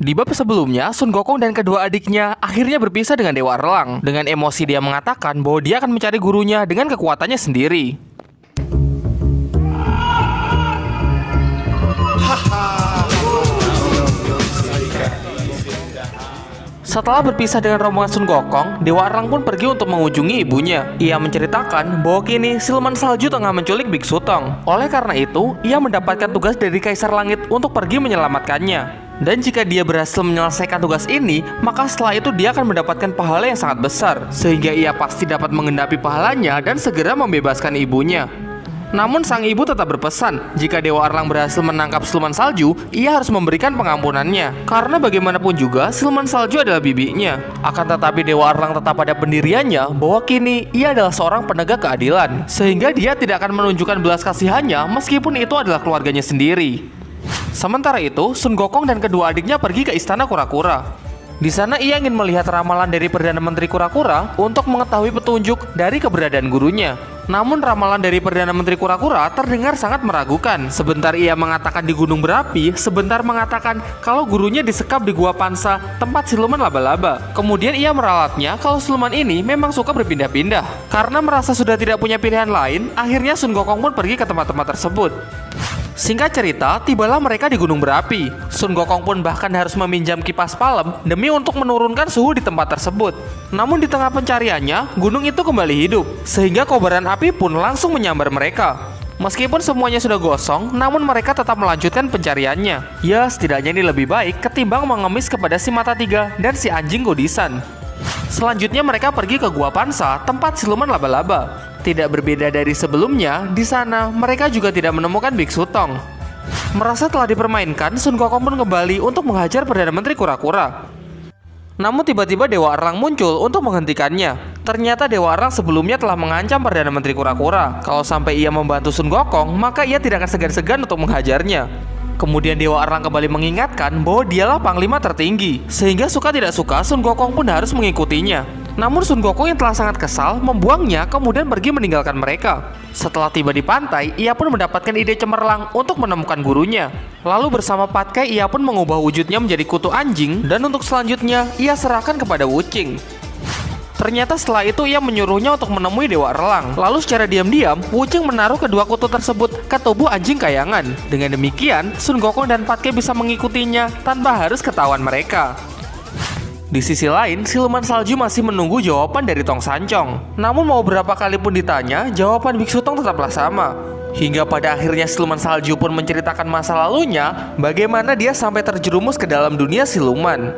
Di bab sebelumnya, Sun Gokong dan kedua adiknya akhirnya berpisah dengan Dewa Erlang. Dengan emosi dia mengatakan bahwa dia akan mencari gurunya dengan kekuatannya sendiri. Setelah berpisah dengan rombongan Sun Gokong, Dewa Erlang pun pergi untuk mengunjungi ibunya. Ia menceritakan bahwa kini siluman salju tengah menculik Biksu Tong. Oleh karena itu, ia mendapatkan tugas dari Kaisar Langit untuk pergi menyelamatkannya. Dan jika dia berhasil menyelesaikan tugas ini, maka setelah itu dia akan mendapatkan pahala yang sangat besar, sehingga ia pasti dapat mengendapi pahalanya dan segera membebaskan ibunya. Namun sang ibu tetap berpesan, jika Dewa Erlang berhasil menangkap siluman salju, ia harus memberikan pengampunannya. Karena bagaimanapun juga, siluman salju adalah bibinya. Akan tetapi Dewa Erlang tetap pada pendiriannya bahwa kini ia adalah seorang penegak keadilan, sehingga dia tidak akan menunjukkan belas kasihannya meskipun itu adalah keluarganya sendiri. Sementara itu, Sun Gokong dan kedua adiknya pergi ke istana kura-kura. Di sana ia ingin melihat ramalan dari Perdana Menteri Kura-Kura untuk mengetahui petunjuk dari keberadaan gurunya. Namun ramalan dari Perdana Menteri Kura-Kura terdengar sangat meragukan. Sebentar ia mengatakan di gunung berapi, sebentar mengatakan kalau gurunya disekap di Gua Pansa, tempat siluman laba-laba. Kemudian ia meralatnya kalau siluman ini memang suka berpindah-pindah. Karena merasa sudah tidak punya pilihan lain, akhirnya Sun Gokong pun pergi ke tempat-tempat tersebut. Singkat cerita, tibalah mereka di gunung berapi. Sun Gokong pun bahkan harus meminjam kipas palem demi untuk menurunkan suhu di tempat tersebut. Namun di tengah pencariannya, gunung itu kembali hidup, sehingga kobaran api pun langsung menyambar mereka. Meskipun semuanya sudah gosong, namun mereka tetap melanjutkan pencariannya. Ya, setidaknya ini lebih baik ketimbang mengemis kepada si mata tiga dan si anjing Godisan. Selanjutnya mereka pergi ke Gua Pansa, tempat siluman laba-laba. Tidak berbeda dari sebelumnya, di sana mereka juga tidak menemukan Biksu Tong. Merasa telah dipermainkan, Sun Gokong pun kembali untuk menghajar Perdana Menteri Kura-Kura. Namun tiba-tiba Dewa Erlang muncul untuk menghentikannya. Ternyata Dewa Erlang sebelumnya telah mengancam Perdana Menteri Kura-Kura. Kalau sampai ia membantu Sun Gokong, maka ia tidak akan segan-segan untuk menghajarnya. Kemudian Dewa Erlang kembali mengingatkan bahwa dialah panglima tertinggi, sehingga suka tidak suka Sun Gokong pun harus mengikutinya. Namun Sun Gokong yang telah sangat kesal membuangnya, kemudian pergi meninggalkan mereka. Setelah tiba di pantai, ia pun mendapatkan ide cemerlang untuk menemukan gurunya. Lalu bersama Patkai ia pun mengubah wujudnya menjadi kutu anjing, dan untuk selanjutnya ia serahkan kepada Wuching. Ternyata setelah itu ia menyuruhnya untuk menemui Dewa Erlang. Lalu secara diam-diam, Wuching menaruh kedua kutu tersebut ke tubuh anjing kayangan. Dengan demikian, Sun Gokong dan Patkai bisa mengikutinya tanpa harus ketahuan mereka. Di sisi lain, siluman salju masih menunggu jawaban dari Tong Sancong. Namun mau berapa kali pun ditanya, jawaban Biksu Tong tetaplah sama. Hingga pada akhirnya siluman salju pun menceritakan masa lalunya, bagaimana dia sampai terjerumus ke dalam dunia siluman.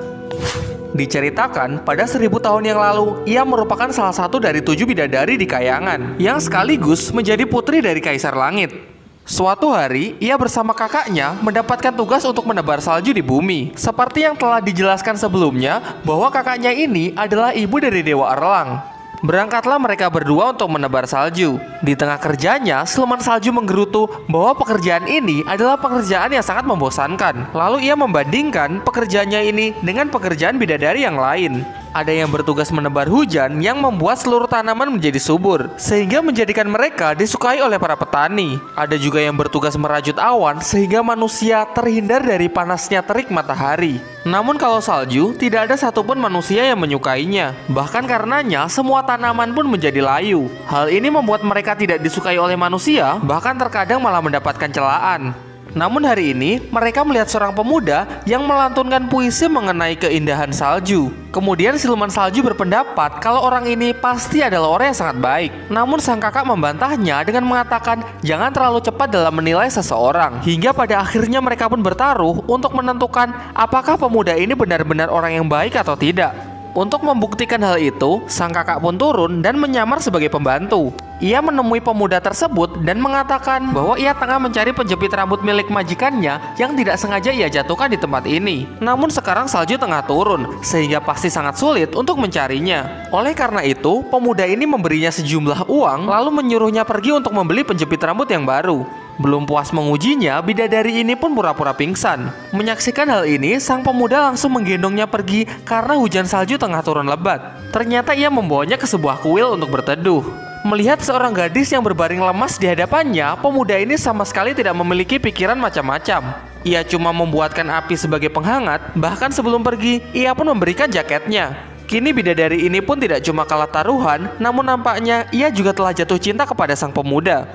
Diceritakan, pada 1000 tahun yang lalu, ia merupakan salah satu dari 7 bidadari di kayangan, yang sekaligus menjadi putri dari Kaisar Langit. Suatu hari, ia bersama kakaknya mendapatkan tugas untuk menebar salju di bumi. Seperti yang telah dijelaskan sebelumnya, bahwa kakaknya ini adalah ibu dari Dewa Erlang. Berangkatlah mereka berdua untuk menebar salju. Di tengah kerjanya, siluman salju menggerutu bahwa pekerjaan ini adalah pekerjaan yang sangat membosankan. Lalu ia membandingkan pekerjaannya ini dengan pekerjaan bidadari yang lain. Ada yang bertugas menebar hujan yang membuat seluruh tanaman menjadi subur, sehingga menjadikan mereka disukai oleh para petani. Ada juga yang bertugas merajut awan, sehingga manusia terhindar dari panasnya terik matahari. Namun kalau salju, tidak ada satupun manusia yang menyukainya. Bahkan karenanya, semua tanaman pun menjadi layu. Hal ini membuat mereka tidak disukai oleh manusia, bahkan terkadang malah mendapatkan celaan. Namun hari ini, mereka melihat seorang pemuda yang melantunkan puisi mengenai keindahan salju. Kemudian siluman salju berpendapat kalau orang ini pasti adalah orang yang sangat baik. Namun sang kakak membantahnya dengan mengatakan jangan terlalu cepat dalam menilai seseorang. Hingga pada akhirnya mereka pun bertaruh untuk menentukan apakah pemuda ini benar-benar orang yang baik atau tidak. Untuk membuktikan hal itu, sang kakak pun turun dan menyamar sebagai pembantu. Ia menemui pemuda tersebut dan mengatakan bahwa ia tengah mencari penjepit rambut milik majikannya yang tidak sengaja ia jatuhkan di tempat ini. Namun sekarang salju tengah turun, sehingga pasti sangat sulit untuk mencarinya. Oleh karena itu, pemuda ini memberinya sejumlah uang, lalu menyuruhnya pergi untuk membeli penjepit rambut yang baru. Belum puas mengujinya, bidadari ini pun pura-pura pingsan. Menyaksikan hal ini, sang pemuda langsung menggendongnya pergi karena hujan salju tengah turun lebat. Ternyata ia membawanya ke sebuah kuil untuk berteduh. Melihat seorang gadis yang berbaring lemas di hadapannya, pemuda ini sama sekali tidak memiliki pikiran macam-macam. Ia cuma membuatkan api sebagai penghangat, bahkan sebelum pergi, ia pun memberikan jaketnya. Kini bidadari ini pun tidak cuma kalah taruhan, namun nampaknya ia juga telah jatuh cinta kepada sang pemuda.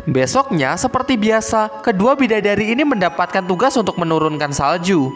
Besoknya, seperti biasa, kedua bidadari ini mendapatkan tugas untuk menurunkan salju.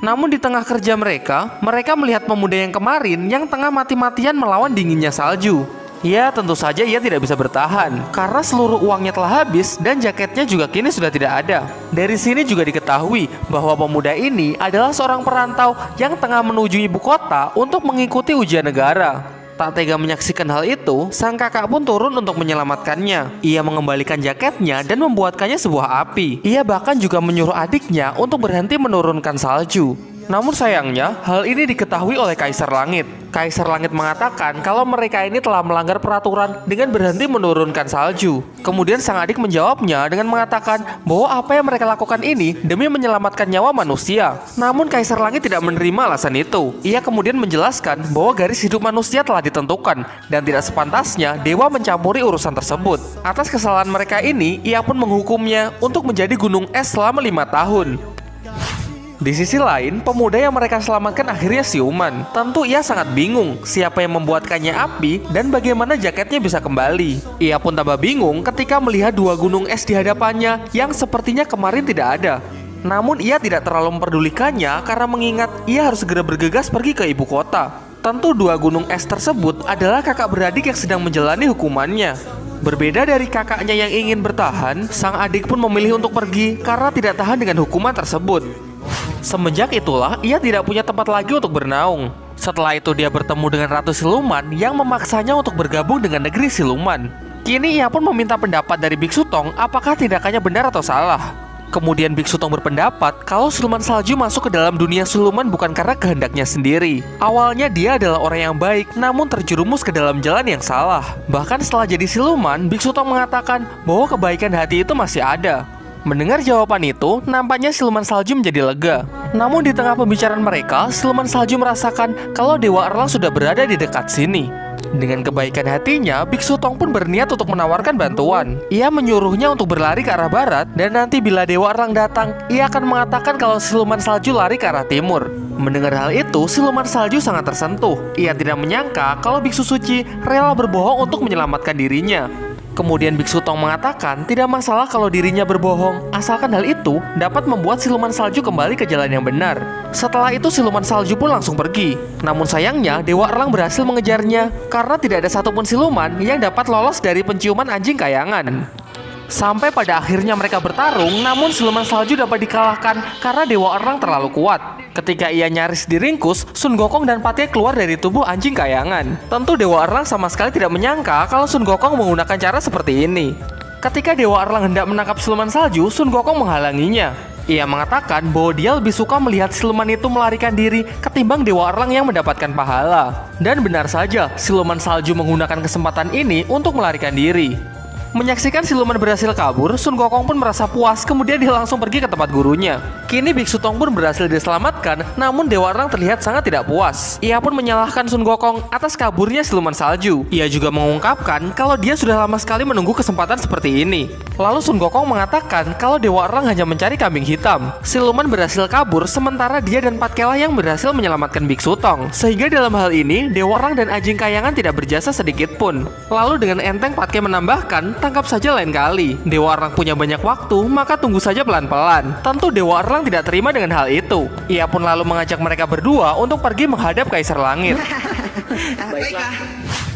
Namun di tengah kerja mereka melihat pemuda yang kemarin yang tengah mati-matian melawan dinginnya salju. Ya, tentu saja ia tidak bisa bertahan karena seluruh uangnya telah habis dan jaketnya juga kini sudah tidak ada. Dari sini juga diketahui bahwa pemuda ini adalah seorang perantau yang tengah menuju ibu kota untuk mengikuti ujian negara. Tak tega menyaksikan hal itu, sang kakak pun turun untuk menyelamatkannya. Ia mengembalikan jaketnya dan membuatkannya sebuah api. Ia bahkan juga menyuruh adiknya untuk berhenti menurunkan salju. Namun sayangnya, hal ini diketahui oleh Kaisar Langit. Kaisar Langit mengatakan kalau mereka ini telah melanggar peraturan dengan berhenti menurunkan salju. Kemudian sang adik menjawabnya dengan mengatakan bahwa apa yang mereka lakukan ini demi menyelamatkan nyawa manusia. Namun Kaisar Langit tidak menerima alasan itu. Ia kemudian menjelaskan bahwa garis hidup manusia telah ditentukan dan tidak sepantasnya dewa mencampuri urusan tersebut. Atas kesalahan mereka ini, ia pun menghukumnya untuk menjadi gunung es selama 5 tahun. Di sisi lain, pemuda yang mereka selamatkan akhirnya siuman. Tentu ia sangat bingung siapa yang membuatkannya api dan bagaimana jaketnya bisa kembali. Ia pun tambah bingung ketika melihat 2 gunung es di hadapannya yang sepertinya kemarin tidak ada. Namun ia tidak terlalu memperdulikannya karena mengingat ia harus segera bergegas pergi ke ibu kota. Tentu 2 gunung es tersebut adalah kakak beradik yang sedang menjalani hukumannya. Berbeda dari kakaknya yang ingin bertahan, sang adik pun memilih untuk pergi karena tidak tahan dengan hukuman tersebut. Semenjak itulah, ia tidak punya tempat lagi untuk bernaung. Setelah itu dia bertemu dengan Ratu Siluman yang memaksanya untuk bergabung dengan negeri siluman. Kini ia pun meminta pendapat dari Biksu Tong apakah tindakannya benar atau salah. Kemudian Biksu Tong berpendapat kalau siluman salju masuk ke dalam dunia siluman bukan karena kehendaknya sendiri. Awalnya dia adalah orang yang baik, namun terjerumus ke dalam jalan yang salah. Bahkan setelah jadi siluman, Biksu Tong mengatakan bahwa kebaikan hati itu masih ada. Mendengar jawaban itu, nampaknya siluman salju menjadi lega. Namun di tengah pembicaraan mereka, siluman salju merasakan kalau Dewa Erlang sudah berada di dekat sini. Dengan kebaikan hatinya, Biksu Tong pun berniat untuk menawarkan bantuan. Ia menyuruhnya untuk berlari ke arah barat, dan nanti bila Dewa Erlang datang, ia akan mengatakan kalau siluman salju lari ke arah timur. Mendengar hal itu, siluman salju sangat tersentuh. Ia tidak menyangka kalau Biksu Suci rela berbohong untuk menyelamatkan dirinya. Kemudian Biksu Tong mengatakan tidak masalah kalau dirinya berbohong, asalkan hal itu dapat membuat siluman salju kembali ke jalan yang benar. Setelah itu siluman salju pun langsung pergi. Namun sayangnya Dewa Erlang berhasil mengejarnya karena tidak ada satupun siluman yang dapat lolos dari penciuman anjing kayangan. Sampai pada akhirnya mereka bertarung, namun siluman salju dapat dikalahkan karena Dewa Erlang terlalu kuat. Ketika ia nyaris diringkus, Sun Gokong dan Patye keluar dari tubuh anjing kayangan. Tentu Dewa Erlang sama sekali tidak menyangka kalau Sun Gokong menggunakan cara seperti ini. Ketika Dewa Erlang hendak menangkap siluman salju, Sun Gokong menghalanginya. Ia mengatakan bahwa dia lebih suka melihat siluman itu melarikan diri ketimbang Dewa Erlang yang mendapatkan pahala. Dan benar saja, siluman salju menggunakan kesempatan ini untuk melarikan diri. Menyaksikan siluman berhasil kabur, Sun Gokong pun merasa puas, kemudian dia langsung pergi ke tempat gurunya. Kini Biksu Tong pun berhasil diselamatkan, namun Dewa Erlang terlihat sangat tidak puas. Ia pun menyalahkan Sun Gokong atas kaburnya siluman salju. Ia juga mengungkapkan kalau dia sudah lama sekali menunggu kesempatan seperti ini. Lalu Sun Gokong mengatakan kalau Dewa Erlang hanya mencari kambing hitam. Siluman berhasil kabur, sementara dia dan Patkelah yang berhasil menyelamatkan Biksu Tong. Sehingga dalam hal ini, Dewa Erlang dan anjing kayangan tidak berjasa sedikit pun. Lalu dengan enteng Patke menambahkan, tangkap saja lain kali. Dewa Erlang punya banyak waktu, maka tunggu saja pelan-pelan. Tentu Dewa Erlang tidak terima dengan hal itu. Ia pun lalu mengajak mereka berdua untuk pergi menghadap Kaisar Langit. Baiklah.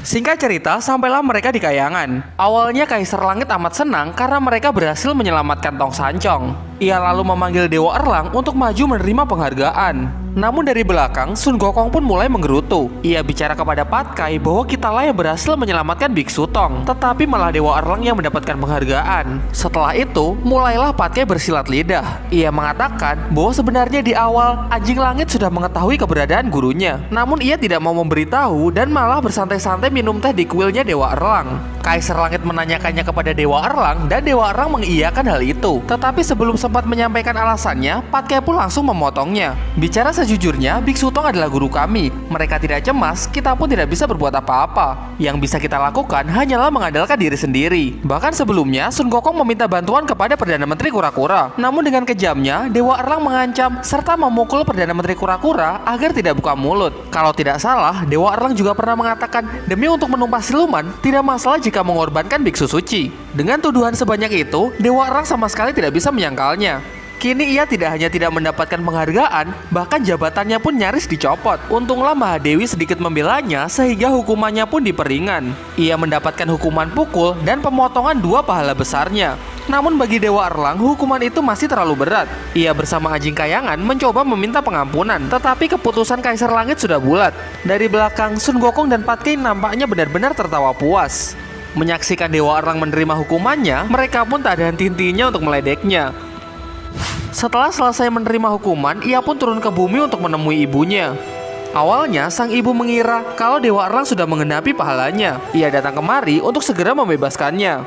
Singkat cerita, sampailah mereka di kayangan. Awalnya Kaisar Langit amat senang karena mereka berhasil menyelamatkan Tong Sancong. Ia lalu memanggil Dewa Erlang untuk maju menerima penghargaan. Namun dari belakang, Sun Gokong pun mulai menggerutu. Ia bicara kepada Patkai bahwa kitalah yang berhasil menyelamatkan Biksu Tong, tetapi malah Dewa Erlang yang mendapatkan penghargaan. Setelah itu, mulailah Patkai bersilat lidah. Ia mengatakan bahwa sebenarnya di awal, anjing langit sudah mengetahui keberadaan gurunya. Namun ia tidak mau memberitahu dan malah bersantai-santai minum teh di kuilnya Dewa Erlang. Kaisar Langit menanyakannya kepada Dewa Erlang dan Dewa Erlang mengiyakan hal itu. Tetapi sebelum sempat menyampaikan alasannya, Pat Kee pun langsung memotongnya. Bicara sejujurnya, Biksu Tong adalah guru kami. Mereka tidak cemas, kita pun tidak bisa berbuat apa-apa. Yang bisa kita lakukan hanyalah mengandalkan diri sendiri. Bahkan sebelumnya, Sun Gokong meminta bantuan kepada Perdana Menteri Kura-Kura. Namun dengan kejamnya, Dewa Erlang mengancam serta memukul Perdana Menteri Kura-Kura agar tidak buka mulut. Kalau tidak salah, Dewa Erlang juga pernah mengatakan demi untuk menumpas siluman, tidak masalah jika mengorbankan biksu suci. Dengan tuduhan sebanyak itu, Dewa Erlang sama sekali tidak bisa menyangkalnya. Kini ia tidak hanya tidak mendapatkan penghargaan, bahkan jabatannya pun nyaris dicopot. Untunglah Mahadewi sedikit membelanya sehingga hukumannya pun diperingan. Ia mendapatkan hukuman pukul dan pemotongan 2 pahala besarnya. Namun bagi Dewa Erlang, hukuman itu masih terlalu berat. Ia bersama Anjing Kayangan mencoba meminta pengampunan, tetapi keputusan Kaisar Langit sudah bulat. Dari belakang, Sun Gokong dan Pat Kee nampaknya benar-benar tertawa puas. Menyaksikan Dewa Erlang menerima hukumannya, mereka pun tak ada henti-hentinya untuk meledeknya. Setelah selesai menerima hukuman, ia pun turun ke bumi untuk menemui ibunya. Awalnya, sang ibu mengira kalau Dewa Erlang sudah menggenapi pahalanya. Ia datang kemari untuk segera membebaskannya.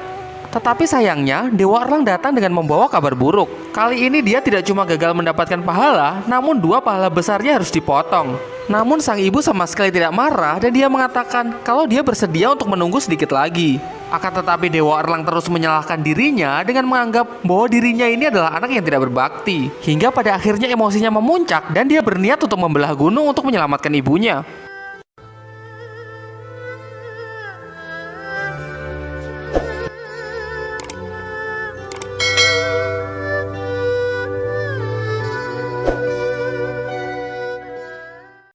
Tetapi sayangnya, Dewa Erlang datang dengan membawa kabar buruk. Kali ini dia tidak cuma gagal mendapatkan pahala, namun 2 pahala besarnya harus dipotong. Namun sang ibu sama sekali tidak marah dan dia mengatakan kalau dia bersedia untuk menunggu sedikit lagi. Akan tetapi Dewa Erlang terus menyalahkan dirinya dengan menganggap bahwa dirinya ini adalah anak yang tidak berbakti. Hingga pada akhirnya emosinya memuncak dan dia berniat untuk membelah gunung untuk menyelamatkan ibunya.